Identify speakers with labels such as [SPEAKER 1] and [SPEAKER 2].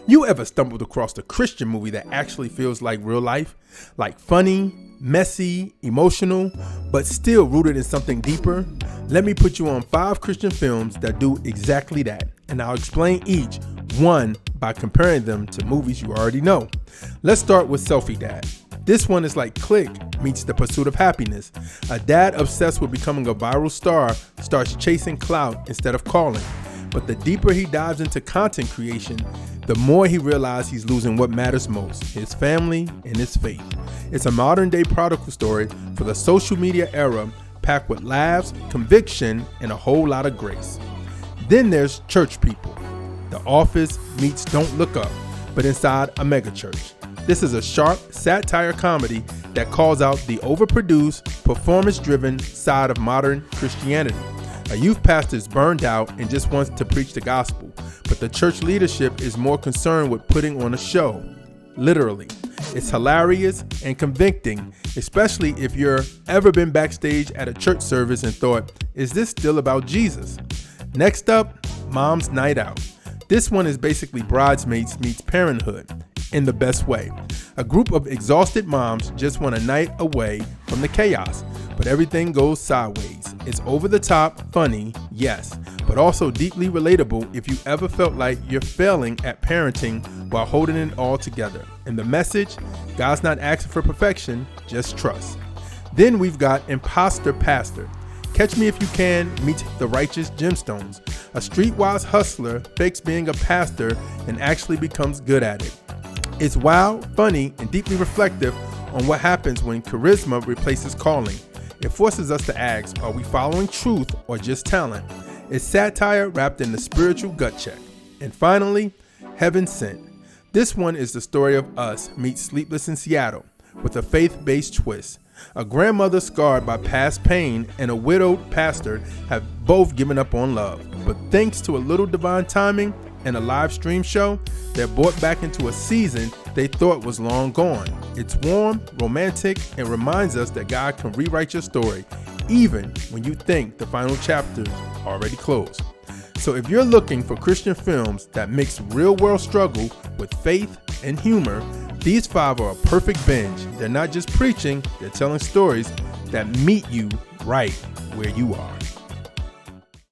[SPEAKER 1] You ever stumbled across a Christian movie that actually feels like real life? Like funny, messy, emotional, but still rooted in something deeper? Let me put you on 5 Christian films that do exactly that, and I'll explain each one by comparing them to movies you already know. Let's start with Selfie Dad. This one is like Click meets The Pursuit of Happyness. A dad obsessed with becoming a viral star starts chasing clout instead of calling. But the deeper he dives into content creation, the more he realizes he's losing what matters most, his family and his faith. It's a modern day prodigal story for the social media era, packed with laughs, conviction, and a whole lot of grace. Then there's Church People. The Office meets Don't Look Up, but inside a megachurch. This is a sharp satire comedy that calls out the overproduced, performance-driven side of modern Christianity. A youth pastor is burned out and just wants to preach the gospel, but the church leadership is more concerned with putting on a show. Literally. It's hilarious and convicting, especially if you've ever been backstage at a church service and thought, is this still about Jesus? Next up, Mom's Night Out. This one is basically Bridesmaids meets Parenthood in the best way. A group of exhausted moms just want a night away from the chaos, but everything goes sideways. It's over the top, funny, yes, but also deeply relatable if you ever felt like you're failing at parenting while holding it all together. And the message, God's not asking for perfection, just trust. Then we've got Imposter Pastor. Catch Me If You Can meets The Righteous Gemstones. A streetwise hustler fakes being a pastor and actually becomes good at it. It's wild, funny, and deeply reflective on what happens when charisma replaces calling. It forces us to ask, are we following truth or just talent? It's satire wrapped in the spiritual gut check. And finally, Heaven Sent. This one is the story of Us meets Sleepless in Seattle with a faith-based twist. A grandmother scarred by past pain and a widowed pastor have both given up on love. But thanks to a little divine timing and a live stream show, they're brought back into a season they thought was long gone. It's warm, romantic, and reminds us that God can rewrite your story, even when you think the final chapter's already closed. So if you're looking for Christian films that mix real-world struggle with faith and humor, these 5 are a perfect binge. They're not just preaching, they're telling stories that meet you right where you are.